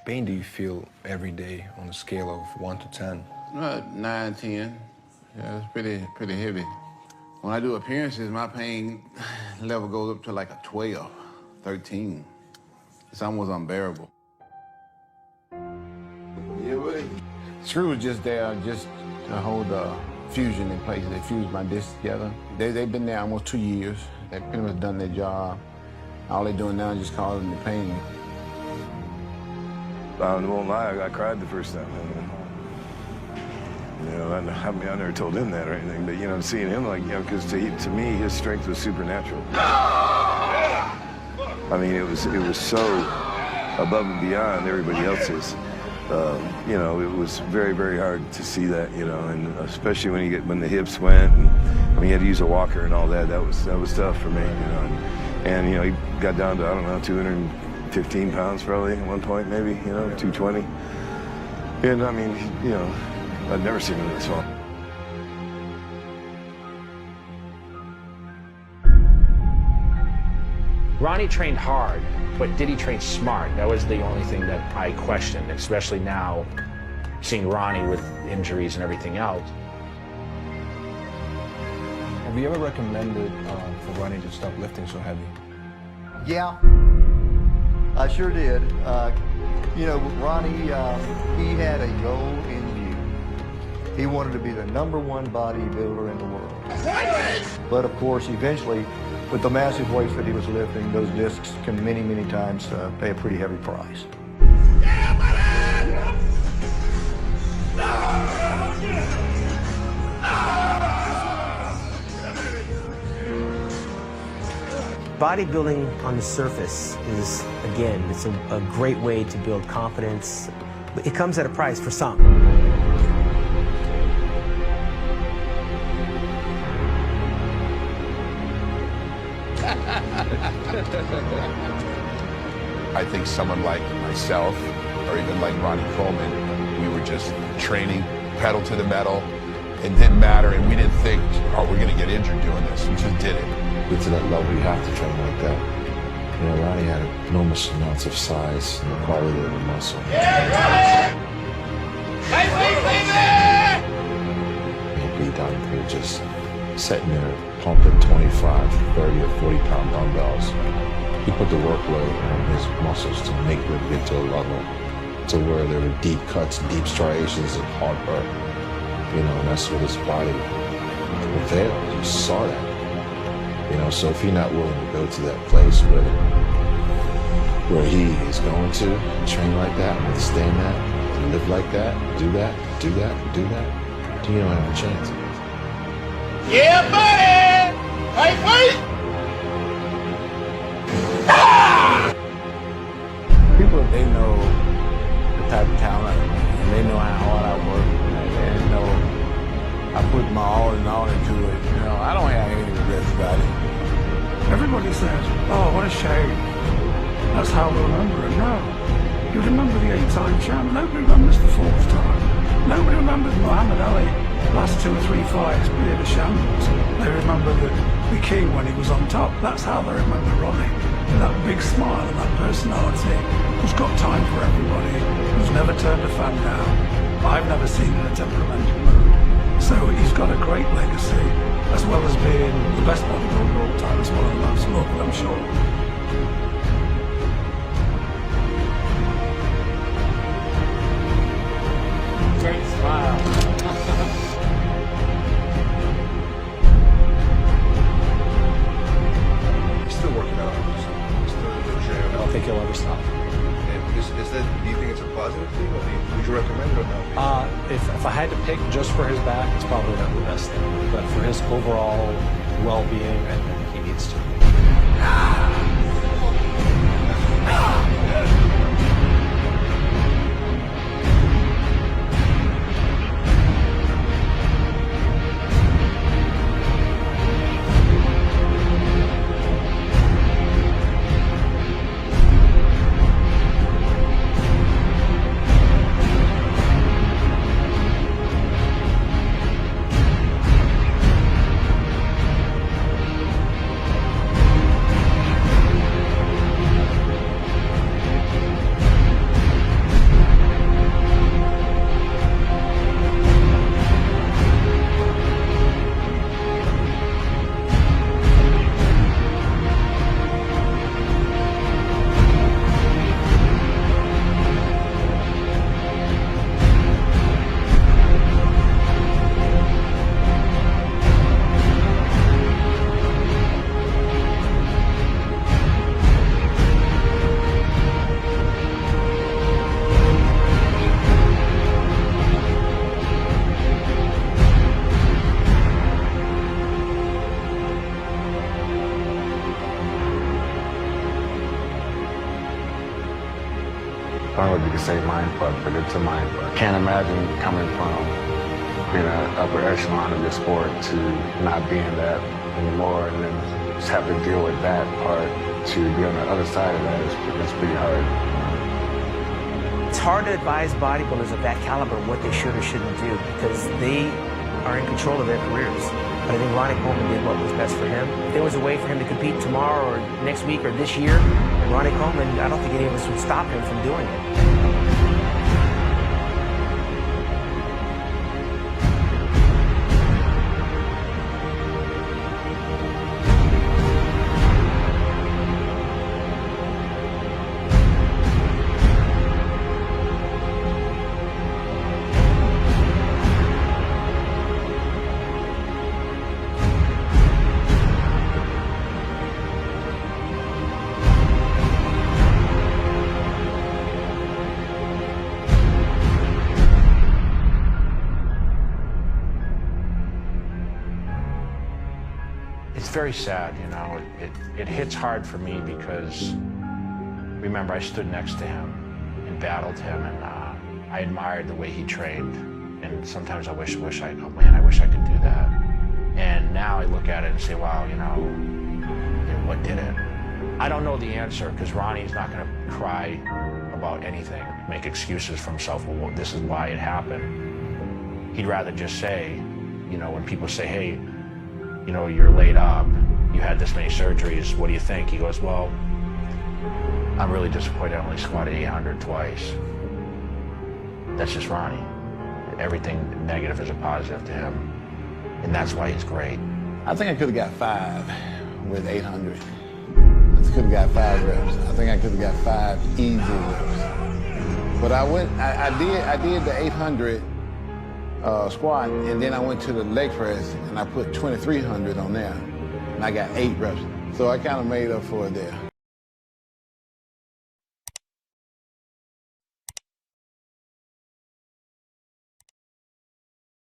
pain do you feel every day on a scale of 1 to 10? 9, 10. Yeah, it's pretty heavy. When I do appearances, my pain level goes up to like a 12, 13. It's almost unbearable. Yeah, buddy. Screw was just there just to hold the fusion in place. They fused my discs together. They've been there almost 2 years. They've pretty much done their job. All they're doing now is just causing the pain. I won't lie, I cried the first time. You know, I never told him that or anything, but, you know, seeing him like, you know, because to me, his strength was supernatural. I mean, it was so above and beyond everybody else's. You know, it was very, very hard to see that, you know, and especially when the hips went, and I mean, he had to use a walker and all that. That was tough for me, you know, and you know, he got down to, I don't know, 215 pounds probably at one point, maybe, you know, 220. And I mean, you know, I'd never seen him this long. Ronnie trained hard, but did he train smart? That was the only thing that I questioned, especially now, seeing Ronnie with injuries and everything else. Have you ever recommended for Ronnie to stop lifting so heavy? Yeah, I sure did. You know, Ronnie, he had a goal in view. He wanted to be the #1 bodybuilder in the world. But of course, eventually, with the massive weights that he was lifting, those discs can many, many times pay a pretty heavy price. Bodybuilding on the surface is, again, it's a great way to build confidence. But it comes at a price for some. I think someone like myself, or even like Ronnie Coleman, we were just training pedal to the metal. It didn't matter, and we didn't think, oh, we're gonna get injured doing this. We just did it. Get to that level, you have to train like that. You know, Ronnie had enormous amounts of size and the quality of the muscle. He'd be down here just sitting there pumping 25, 30, or 40-pound dumbbells. He put the workload on his muscles to make them get to a level to where there were deep cuts, deep striations, and hard work. You know, and that's what his body availed. You saw that. You know, so if he's not willing to go to that place where he is going to train like that, and withstand that, and live like that, do that, do that, do that, then you don't have a chance. Yeah, buddy! Hey, wait! People, they know the type of talent, and they know how hard I work, and they know I put my all in all into it. You know, I don't have any regrets about it. Everybody says, oh, what a shame. That's how we'll remember him. No. You remember the 8-time champ. Nobody remembers the 4th time. Nobody remembers Muhammad Ali last 2 or 3 fights being a shambles. They remember the king when he was on top. That's how they remember Ronnie. With that big smile and that personality, who's got time for everybody, who's never turned a fan down. I've never seen in a temperamental mood. So he's got a great legacy, as well as being the best bodybuilder of all time, as well as the most local, I'm sure. Great smile. He's still working out. He's still in the gym. I don't think he'll ever stop. And is that, do you think it's a positive thing, or would you recommend it or not? If I had to pick just for his back, it's probably not the best thing. But for his overall well-being, I think he needs to. don't know if you can say mindfuck, but it's a mindfuck. Can't imagine coming from being an upper echelon of your sport to not being that anymore, and then just have to deal with that part to be on the other side of that is pretty hard. It's hard to advise bodybuilders of that caliber what they should or shouldn't do because they are in control of their careers. But I think Ronnie Coleman did what was best for him. If there was a way for him to compete tomorrow or next week or this year, and Ronnie Coleman, I don't think any of us would stop him from doing it. It's very sad, you know. It hits hard for me because, remember, I stood next to him and battled him, and I admired the way he trained. And sometimes I wish I could do that. And now I look at it and say, wow, you know, what did it? I don't know the answer because Ronnie's not going to cry about anything, make excuses for himself. Well, this is why it happened. He'd rather just say, you know, when people say, hey, you know, you're laid up, you had this many surgeries, what do you think? He goes, well, I'm really disappointed I only squatted 800 twice. That's just Ronnie. Everything negative is a positive to him, and that's why he's great. I think I could have got 5 with 800. I could have got 5 reps. I think I could have got 5 easy reps. But I did the 800 squat, and then I went to the leg press, and I put 2,300 on there, and I got 8 reps. So I kind of made up for it there.